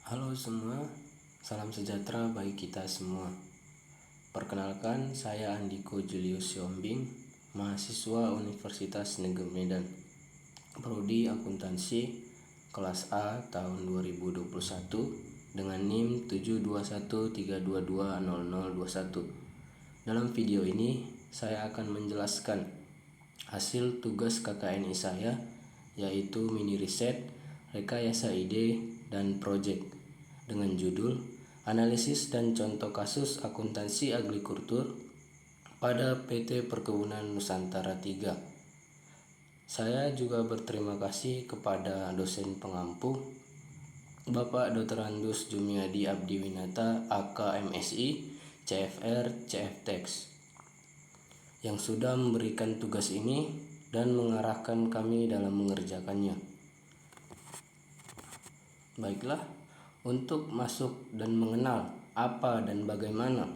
Halo semua, salam sejahtera bagi kita semua. Perkenalkan, saya Andiko Julius Siombing, mahasiswa Universitas Negeri Medan, Prodi Akuntansi, kelas A tahun 2021 dengan NIM 72132200021. Dalam video ini, saya akan menjelaskan hasil tugas KKNI saya, yaitu mini riset, rekayasa ide, dan project dengan judul Analisis dan Contoh Kasus Akuntansi Agrikultur pada PT Perkebunan Nusantara 3. Saya juga berterima kasih kepada dosen pengampu Bapak Dr. Andus Jumiadi Abdiwinata AK MSI CFR CFTex yang sudah memberikan tugas ini dan mengarahkan kami dalam mengerjakannya. Baiklah, untuk masuk dan mengenal apa dan bagaimana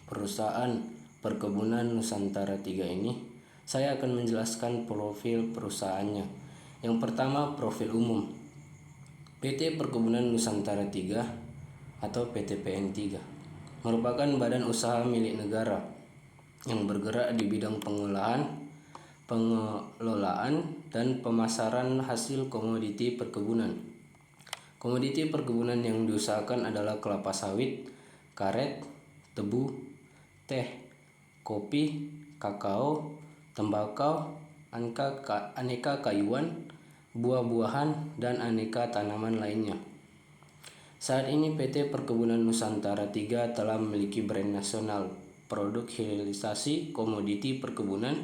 perusahaan Perkebunan Nusantara 3 ini, saya akan menjelaskan profil perusahaannya. Yang pertama, profil umum. PT Perkebunan Nusantara 3 atau PTPN 3 merupakan badan usaha milik negara yang bergerak di bidang pengelolaan dan pemasaran hasil komoditi perkebunan. Komoditi perkebunan yang diusahakan adalah kelapa sawit, karet, tebu, teh, kopi, kakao, tembakau, aneka kayuan, buah-buahan, dan aneka tanaman lainnya. Saat ini PT Perkebunan Nusantara 3 telah memiliki brand nasional produk hilirisasi komoditi perkebunan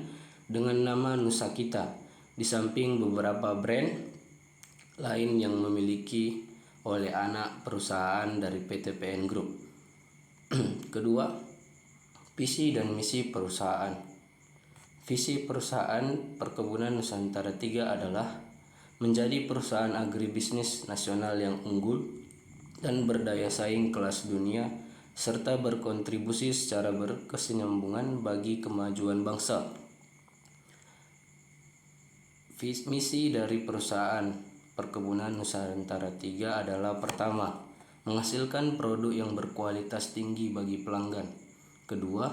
dengan nama Nusa Kita, di samping beberapa brand lain yang memiliki oleh anak perusahaan dari PTPN Group. Kedua, visi dan misi perusahaan. Visi perusahaan Perkebunan Nusantara 3 adalah menjadi perusahaan agribisnis nasional yang unggul dan berdaya saing kelas dunia, serta berkontribusi secara berkesinambungan bagi kemajuan bangsa. Misi dari perusahaan Perkebunan Nusantara 3 adalah: pertama, menghasilkan produk yang berkualitas tinggi bagi pelanggan. Kedua,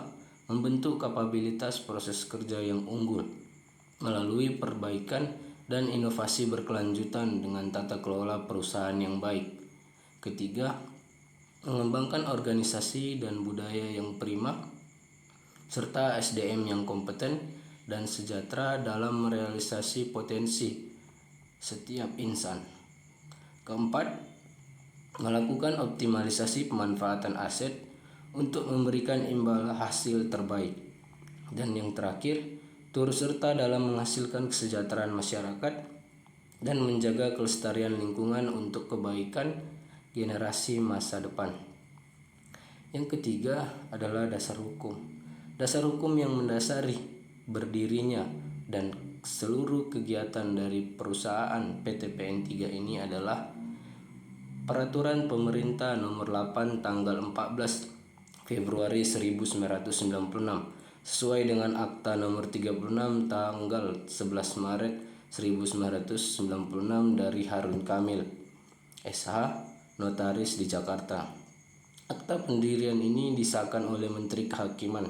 membentuk kapabilitas proses kerja yang unggul melalui perbaikan dan inovasi berkelanjutan dengan tata kelola perusahaan yang baik. Ketiga, mengembangkan organisasi dan budaya yang prima serta SDM yang kompeten dan sejahtera dalam merealisasi potensi setiap insan. Keempat, melakukan optimalisasi pemanfaatan aset untuk memberikan imbal hasil terbaik. Dan yang terakhir, turut serta dalam menghasilkan kesejahteraan masyarakat dan menjaga kelestarian lingkungan untuk kebaikan generasi masa depan. Yang ketiga adalah dasar hukum. Dasar hukum yang mendasari berdirinya dan seluruh kegiatan dari perusahaan PTPN 3 ini adalah Peraturan Pemerintah Nomor 8 tanggal 14 Februari 1996 sesuai dengan Akta Nomor 36 tanggal 11 Maret 1996 dari Harun Kamil, SH, Notaris di Jakarta. Akta pendirian ini disahkan oleh Menteri Kehakiman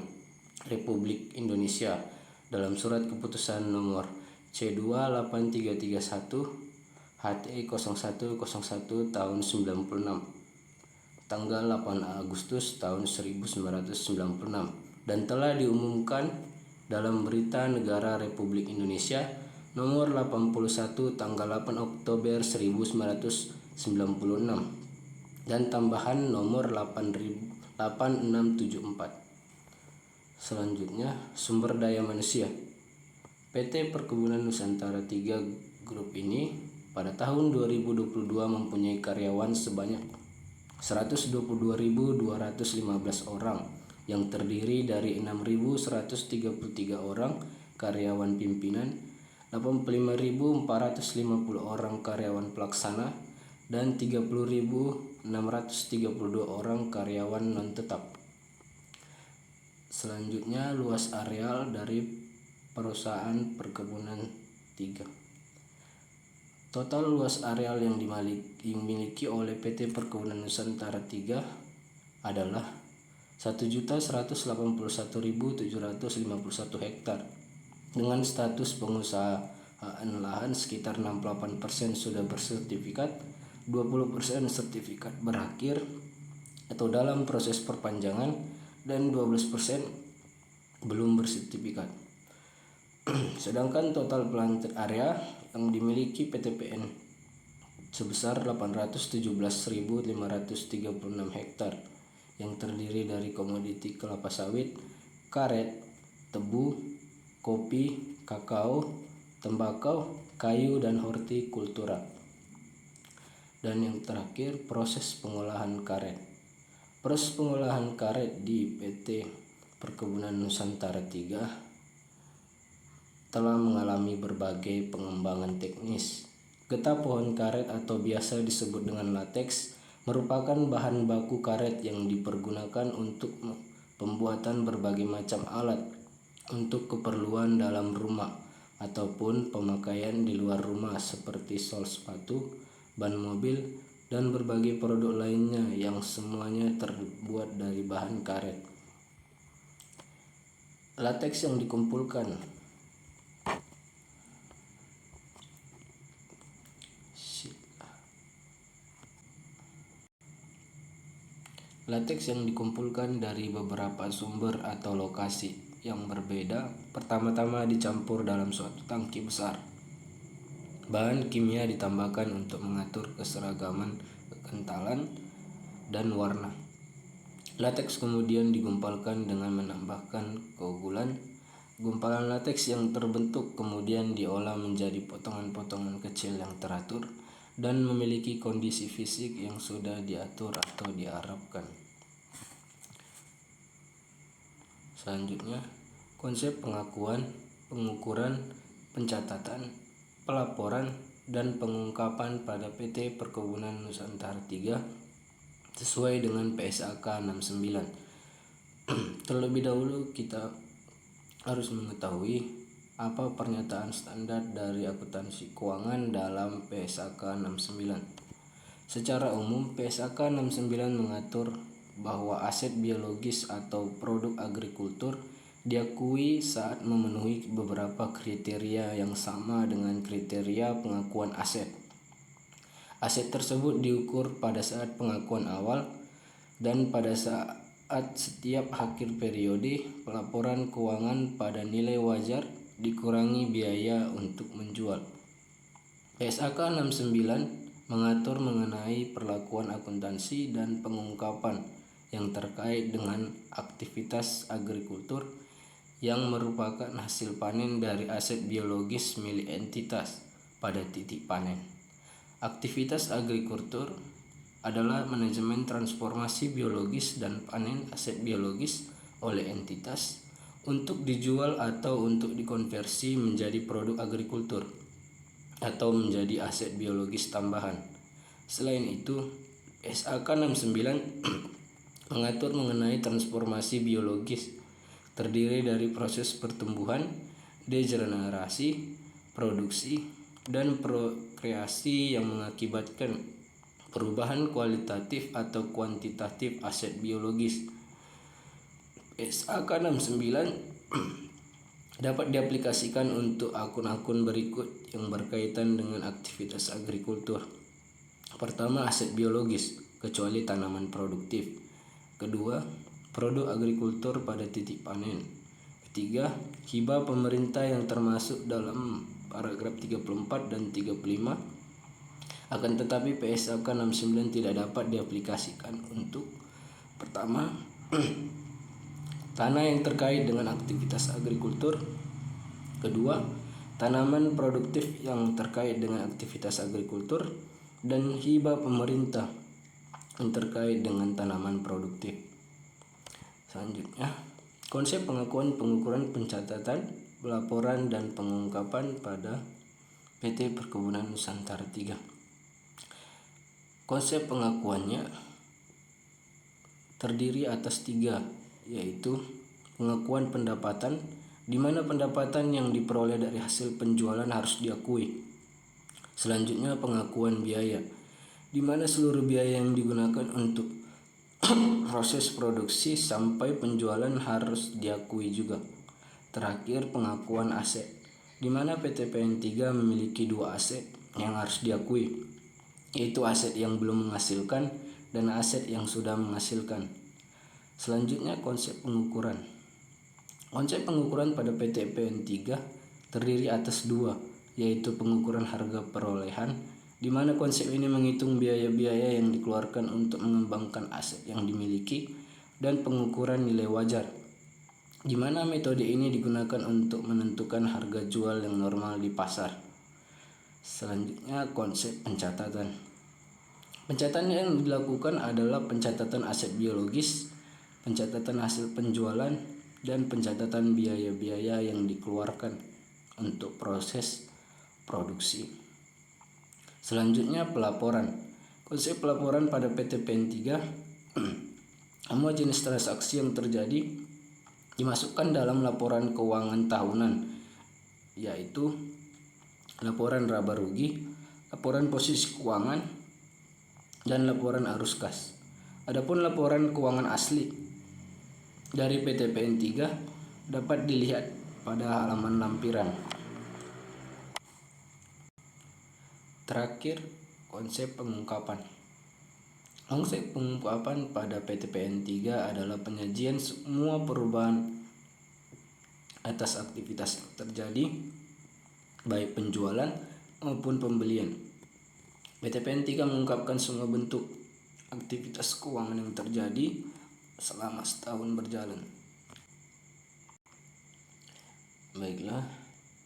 Republik Indonesia dalam surat keputusan nomor C28331 HT0101 tahun 96 tanggal 8 Agustus tahun 1996 dan telah diumumkan dalam Berita Negara Republik Indonesia nomor 81 tanggal 8 Oktober 1996 dan tambahan nomor 8674. Selanjutnya, sumber daya manusia. PT Perkebunan Nusantara 3 Group ini pada tahun 2022 mempunyai karyawan sebanyak 122.215 orang yang terdiri dari 6.133 orang karyawan pimpinan, 85.450 orang karyawan pelaksana, dan 30.632 orang karyawan non-tetap. Selanjutnya, luas areal dari perusahaan Perkebunan 3. Total luas areal yang dimiliki oleh PT Perkebunan Nusantara 3 adalah 1.181.751 hektar. Dengan status pengusahaan lahan sekitar 68% sudah bersertifikat, 20% sertifikat berakhir atau dalam proses perpanjangan, dan 12% belum bersertifikat. Sedangkan total planted area yang dimiliki PTPN sebesar 817.536 hektar yang terdiri dari komoditi kelapa sawit, karet, tebu, kopi, kakao, tembakau, kayu, dan hortikultura. Dan yang terakhir, proses pengolahan karet. Proses pengolahan karet di PT Perkebunan Nusantara 3 telah mengalami berbagai pengembangan teknis. Getah pohon karet atau biasa disebut dengan lateks merupakan bahan baku karet yang dipergunakan untuk pembuatan berbagai macam alat untuk keperluan dalam rumah ataupun pemakaian di luar rumah seperti sol sepatu, ban mobil, dan berbagai produk lainnya yang semuanya terbuat dari bahan karet. Lateks yang dikumpulkan dari beberapa sumber atau lokasi yang berbeda. Pertama-tama dicampur dalam suatu tangki besar. Bahan kimia ditambahkan untuk mengatur keseragaman, kekentalan, dan warna. Lateks kemudian digumpalkan dengan menambahkan koagulan. Gumpalan lateks yang terbentuk kemudian diolah menjadi potongan-potongan kecil yang teratur dan memiliki kondisi fisik yang sudah diatur atau diharapkan. Selanjutnya, konsep pengakuan, pengukuran, pencatatan, pelaporan, dan pengungkapan pada PT Perkebunan Nusantara 3 sesuai dengan PSAK 69. Terlebih dahulu kita harus mengetahui apa pernyataan standar dari akuntansi keuangan dalam PSAK 69. Secara umum, PSAK 69 mengatur bahwa aset biologis atau produk agrikultur diakui saat memenuhi beberapa kriteria yang sama dengan kriteria pengakuan aset. Aset tersebut diukur pada saat pengakuan awal dan pada saat setiap akhir periode pelaporan keuangan pada nilai wajar dikurangi biaya untuk menjual. PSAK 69 mengatur mengenai perlakuan akuntansi dan pengungkapan yang terkait dengan aktivitas agrikultur yang merupakan hasil panen dari aset biologis milik entitas pada titik panen. Aktivitas agrikultur adalah manajemen transformasi biologis dan panen aset biologis oleh entitas untuk dijual atau untuk dikonversi menjadi produk agrikultur atau menjadi aset biologis tambahan. Selain itu, PSAK 69 mengatur mengenai transformasi biologis terdiri dari proses pertumbuhan, degenerasi, produksi, dan prokreasi yang mengakibatkan perubahan kualitatif atau kuantitatif aset biologis. PSAK 69 dapat diaplikasikan untuk akun-akun berikut yang berkaitan dengan aktivitas agrikultur. Pertama, aset biologis, kecuali tanaman produktif. Kedua, produk agrikultur pada titik panen. Ketiga, hibah pemerintah yang termasuk dalam paragraf 34 dan 35. Akan tetapi PSAK 69 tidak dapat diaplikasikan untuk pertama, tanah yang terkait dengan aktivitas agrikultur. Kedua, tanaman produktif yang terkait dengan aktivitas agrikultur. Dan hibah pemerintah yang terkait dengan tanaman produktif. Selanjutnya, konsep pengakuan, pengukuran, pencatatan, pelaporan, dan pengungkapan pada PT Perkebunan Nusantara 3. Konsep pengakuannya terdiri atas 3, yaitu pengakuan pendapatan, di mana pendapatan yang diperoleh dari hasil penjualan harus diakui. Selanjutnya pengakuan biaya, di mana seluruh biaya yang digunakan untuk proses produksi sampai penjualan harus diakui juga. Terakhir pengakuan aset, di mana PT PN3 memiliki dua aset yang harus diakui, yaitu aset yang belum menghasilkan dan aset yang sudah menghasilkan. Selanjutnya konsep pengukuran. Konsep pengukuran pada PT PN3 terdiri atas dua, yaitu pengukuran harga perolehan, di mana konsep ini menghitung biaya-biaya yang dikeluarkan untuk mengembangkan aset yang dimiliki, dan pengukuran nilai wajar, di mana metode ini digunakan untuk menentukan harga jual yang normal di pasar. Selanjutnya konsep pencatatan. Pencatatan yang dilakukan adalah pencatatan aset biologis, pencatatan hasil penjualan, dan pencatatan biaya-biaya yang dikeluarkan untuk proses produksi. Selanjutnya pelaporan. Konsep pelaporan pada PT PN3, semua jenis transaksi yang terjadi dimasukkan dalam laporan keuangan tahunan, yaitu laporan laba rugi, laporan posisi keuangan, dan laporan arus kas. Adapun laporan keuangan asli dari PT PN3 dapat dilihat pada halaman lampiran. Terakhir, konsep pengungkapan. Konsep pengungkapan pada PT PN3 adalah penyajian semua perubahan atas aktivitas yang terjadi, baik penjualan maupun pembelian. PT PN3 mengungkapkan semua bentuk aktivitas keuangan yang terjadi selama setahun berjalan. Baiklah,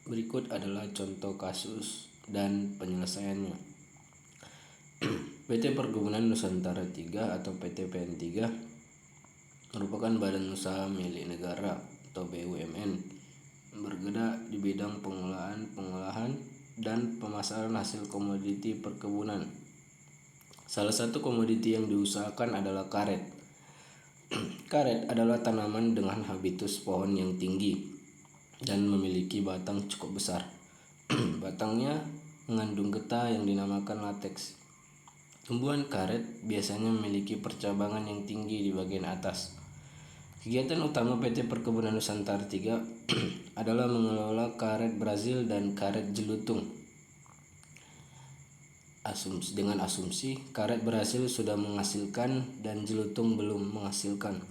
berikut adalah contoh kasus dan penyelesaiannya. PT Perkebunan Nusantara 3 atau PT PN3 merupakan badan usaha milik negara atau BUMN bergerak di bidang pengolahan dan pemasaran hasil komoditi perkebunan. Salah satu komoditi yang diusahakan adalah karet. Karet adalah tanaman dengan habitus pohon yang tinggi dan memiliki batang cukup besar. Batangnya mengandung getah yang dinamakan lateks. Tumbuhan karet biasanya memiliki percabangan yang tinggi di bagian atas. Kegiatan utama PT Perkebunan Nusantara 3 adalah mengelola karet Brazil dan karet jelutung. Dengan asumsi karet Brazil sudah menghasilkan dan jelutung belum menghasilkan.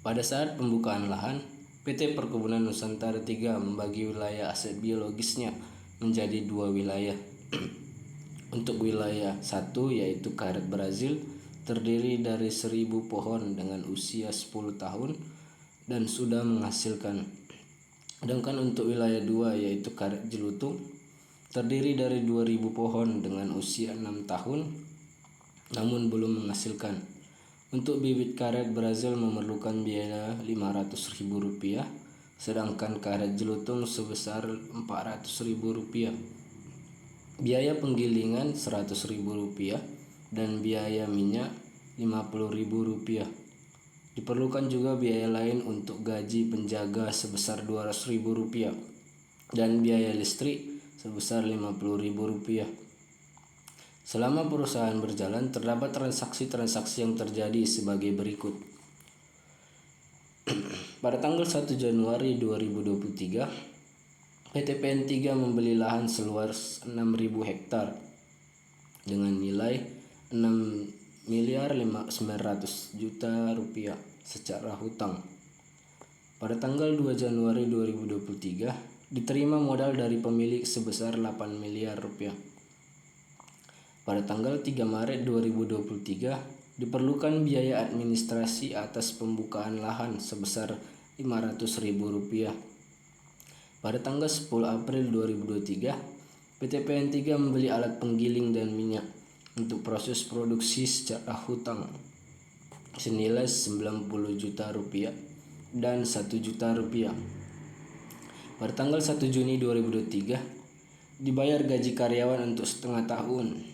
Pada saat pembukaan lahan, PT Perkebunan Nusantara 3 membagi wilayah aset biologisnya menjadi dua wilayah. Untuk wilayah 1 yaitu karet Brazil terdiri dari 1000 pohon dengan usia 10 tahun dan sudah menghasilkan. Sedangkan untuk wilayah 2 yaitu karet jelutung terdiri dari 2000 pohon dengan usia 6 tahun namun belum menghasilkan. Untuk bibit karet Brazil memerlukan biaya Rp500.000, sedangkan karet jelutung sebesar Rp400.000. Biaya penggilingan Rp100.000 dan biaya minyak Rp50.000. Diperlukan juga biaya lain untuk gaji penjaga sebesar Rp200.000 dan biaya listrik sebesar Rp50.000. Selama perusahaan berjalan, terdapat transaksi-transaksi yang terjadi sebagai berikut. Pada tanggal 1 Januari 2023, PT PN3 membeli lahan seluas 6.000 hektar dengan nilai Rp6.900.000.000 secara hutang. Pada tanggal 2 Januari 2023, diterima modal dari pemilik sebesar Rp8 miliar. Pada tanggal 3 Maret 2023, diperlukan biaya administrasi atas pembukaan lahan sebesar Rp500.000. Pada tanggal 10 April 2023, PT PN3 membeli alat penggiling dan minyak untuk proses produksi secara hutang senilai Rp90 juta dan Rp1 juta. Pada tanggal 1 Juni 2023, dibayar gaji karyawan untuk setengah tahun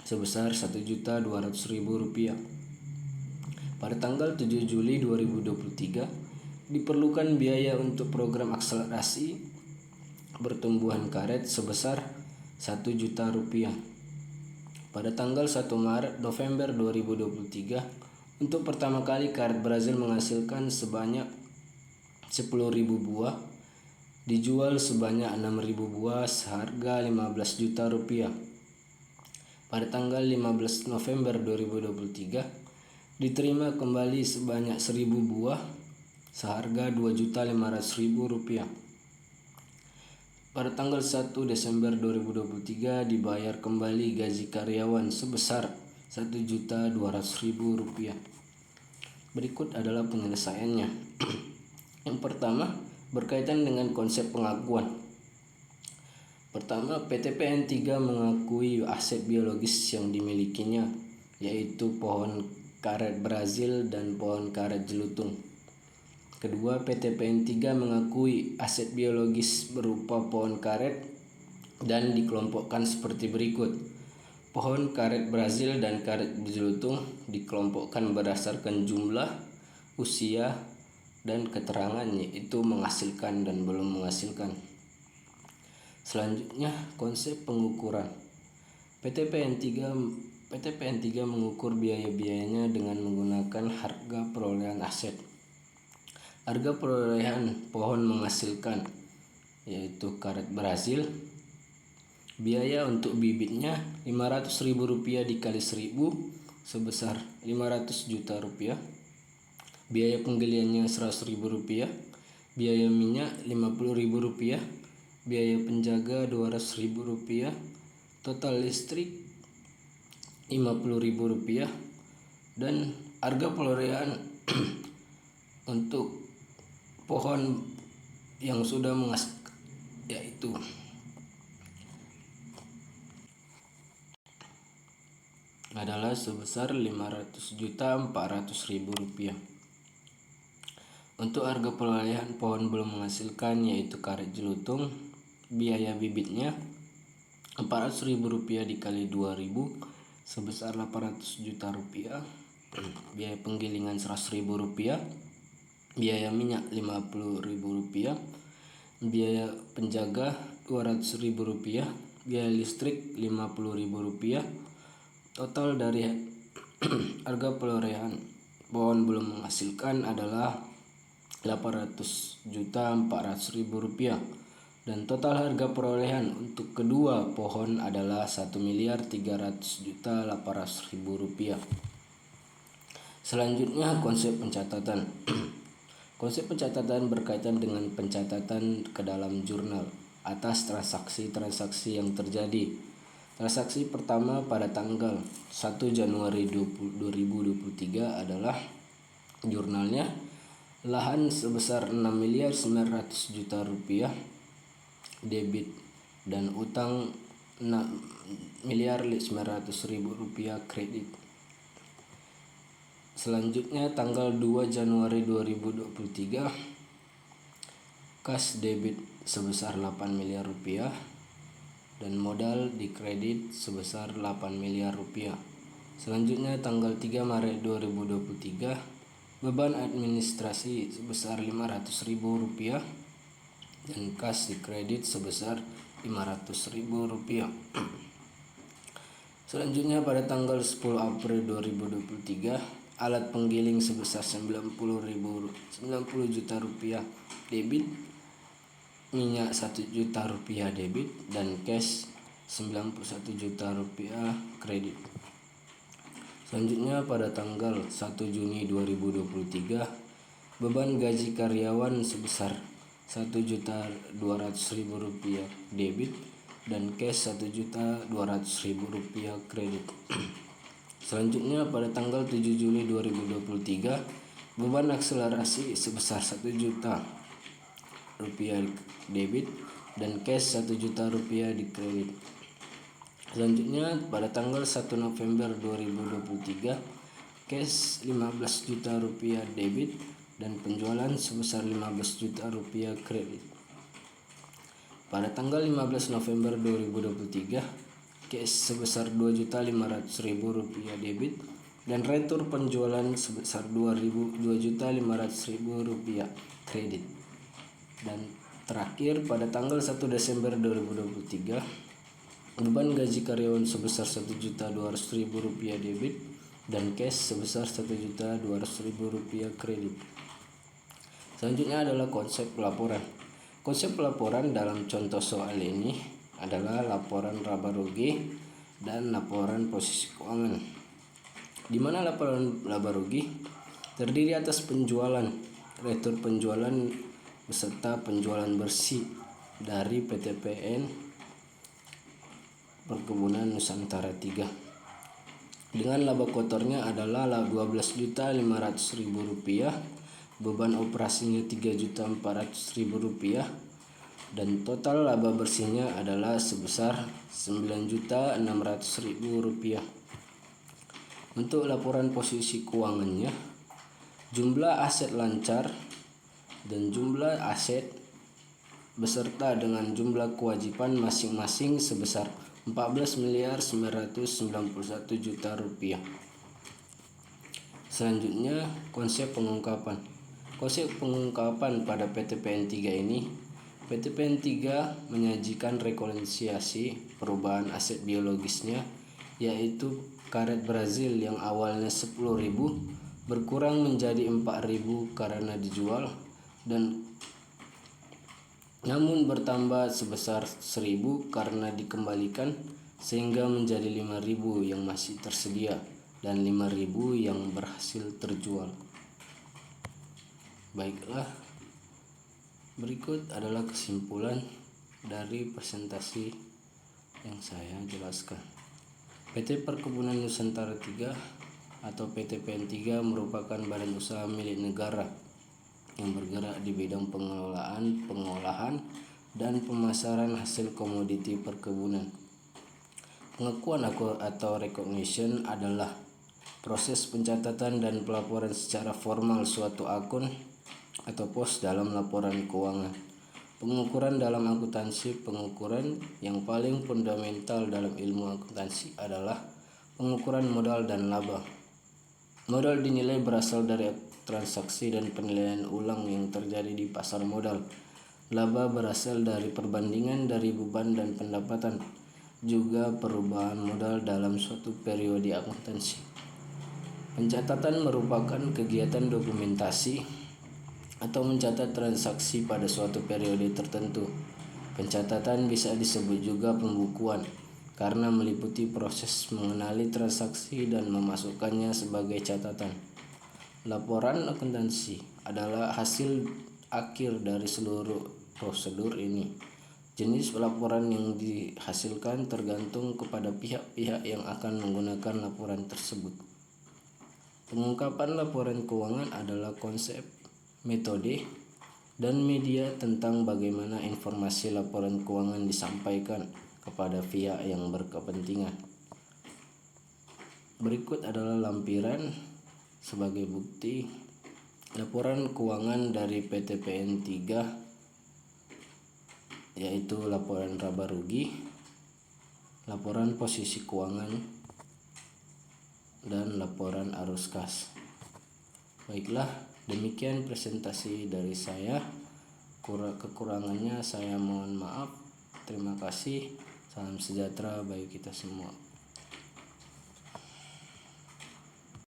sebesar Rp1.200.000. Pada tanggal 7 Juli 2023, diperlukan biaya untuk program akselerasi pertumbuhan karet sebesar Rp1.000.000. Pada tanggal 1 November 2023, untuk pertama kali karet Brazil menghasilkan sebanyak 10.000 buah, dijual sebanyak 6.000 buah seharga Rp15 juta. Pada tanggal 15 November 2023, diterima kembali sebanyak 1.000 buah seharga Rp2.500.000. Pada tanggal 1 Desember 2023 dibayar kembali gaji karyawan sebesar Rp1.200.000. Berikut adalah penyelesaiannya. Yang pertama, berkaitan dengan konsep pengakuan. Pertama, PT PN3 mengakui aset biologis yang dimilikinya, yaitu pohon karet Brazil dan pohon karet Jelutung. Kedua, PT PN3 mengakui aset biologis berupa pohon karet dan dikelompokkan seperti berikut. Pohon karet Brazil dan karet Jelutung dikelompokkan berdasarkan jumlah, usia, dan keterangan, yaitu menghasilkan dan belum menghasilkan. Selanjutnya, konsep pengukuran. PT PN3 mengukur biaya-biayanya dengan menggunakan harga perolehan aset. Harga perolehan pohon menghasilkan, yaitu karet Brazil, biaya untuk bibitnya Rp500.000 dikali 1.000 sebesar Rp500 juta. Biaya penggaliannya Rp100.000, biaya minyak Rp50.000, biaya penjaga Rp200.000, total listrik Rp50.000, dan harga perolehan untuk pohon yang sudah menghasilkan, yaitu adalah sebesar Rp500.400.000. Untuk harga perolehan pohon belum menghasilkan, yaitu karet Jelutung, biaya bibitnya Rp400.000 dikali 2.000 sebesar Rp800 juta. Biaya penggilingan Rp100.000, biaya minyak Rp50.000, biaya penjaga Rp200.000, biaya listrik Rp50.000. Total dari harga perolehan pohon belum menghasilkan adalah Rp800.400.000, dan total harga perolehan untuk kedua pohon adalah Rp1.300.800.000. Selanjutnya, konsep pencatatan. Konsep pencatatan berkaitan dengan pencatatan ke dalam jurnal atas transaksi-transaksi yang terjadi. Transaksi pertama pada tanggal 1 Januari 2023 adalah jurnalnya lahan sebesar Rp6.900.000.000 debit dan utang Rp6.900.000 kredit. Selanjutnya tanggal 2 Januari 2023, kas debit sebesar Rp8 miliar dan modal dikredit sebesar Rp8 miliar. Selanjutnya tanggal 3 Maret 2023, beban administrasi sebesar Rp500.000 dan kas dikredit sebesar Rp500.000. Selanjutnya pada tanggal 10 April 2023, alat penggiling sebesar Rp90 juta debit, minyak Rp1 juta debit, dan cash Rp91 juta kredit. Selanjutnya pada tanggal 1 Juni 2023, beban gaji karyawan sebesar Rp1.200.000 debit dan cash Rp1.200.000 kredit. Selanjutnya pada tanggal 7 Juli 2023, beban akselerasi sebesar Rp1 juta debit dan cash Rp1 juta di kredit. Selanjutnya pada tanggal 1 November 2023, cash Rp15 juta debit dan penjualan sebesar Rp15 juta kredit. Pada tanggal 15 November 2023, cash sebesar Rp2.500.000 debit dan retur penjualan sebesar Rp2.500.000 kredit. Dan terakhir pada tanggal 1 Desember 2023, Beban gaji karyawan sebesar Rp1.200.000 debit dan cash sebesar Rp1.200.000 kredit. Selanjutnya adalah konsep laporan. Konsep laporan dalam contoh soal ini adalah laporan laba rugi dan laporan posisi keuangan. Di mana laporan laba rugi terdiri atas penjualan, retur penjualan beserta penjualan bersih dari PTPN Perkebunan Nusantara 3. Dengan laba kotornya adalah Rp12.500.000, beban operasinya Rp3.400.000 dan total laba bersihnya adalah sebesar Rp9.600.000. Untuk laporan posisi keuangannya, jumlah aset lancar dan jumlah aset beserta dengan jumlah kewajiban masing-masing sebesar Rp14.991.000.000. Selanjutnya, konsep pengungkapan. Konsep pengungkapan pada PTPN 3 ini, PTPN 3 menyajikan rekonsiliasi perubahan aset biologisnya, yaitu karet Brazil yang awalnya 10.000 berkurang menjadi 4.000 karena dijual, dan namun bertambah sebesar 1.000 karena dikembalikan, sehingga menjadi 5.000 yang masih tersedia dan 5.000 yang berhasil terjual. Baiklah, berikut adalah kesimpulan dari presentasi yang saya jelaskan. PT Perkebunan Nusantara 3 atau PTPN 3 merupakan badan usaha milik negara yang bergerak di bidang pengelolaan, pengolahan, dan pemasaran hasil komoditi perkebunan. Pengakuan atau recognition adalah proses pencatatan dan pelaporan secara formal suatu akun atau pos dalam laporan keuangan. Pengukuran dalam akuntansi. Pengukuran yang paling fundamental dalam ilmu akuntansi adalah pengukuran modal dan laba. Modal dinilai berasal dari transaksi dan penilaian ulang yang terjadi di pasar modal. Laba berasal dari perbandingan dari beban dan pendapatan, juga perubahan modal dalam suatu periode akuntansi. Pencatatan merupakan kegiatan dokumentasi atau mencatat transaksi pada suatu periode tertentu. Pencatatan bisa disebut juga pembukuan karena meliputi proses mengenali transaksi dan memasukkannya sebagai catatan. Laporan akuntansi adalah hasil akhir dari seluruh prosedur ini. Jenis laporan yang dihasilkan tergantung kepada pihak-pihak yang akan menggunakan laporan tersebut. Pengungkapan laporan keuangan adalah konsep, metode, dan media tentang bagaimana informasi laporan keuangan disampaikan kepada pihak yang berkepentingan. Berikut adalah lampiran sebagai bukti laporan keuangan dari PTPN 3, yaitu laporan laba rugi, laporan posisi keuangan, dan laporan arus kas. Baiklah, demikian presentasi dari saya. Kekurangannya saya mohon maaf. Terima kasih. Salam sejahtera bagi kita semua.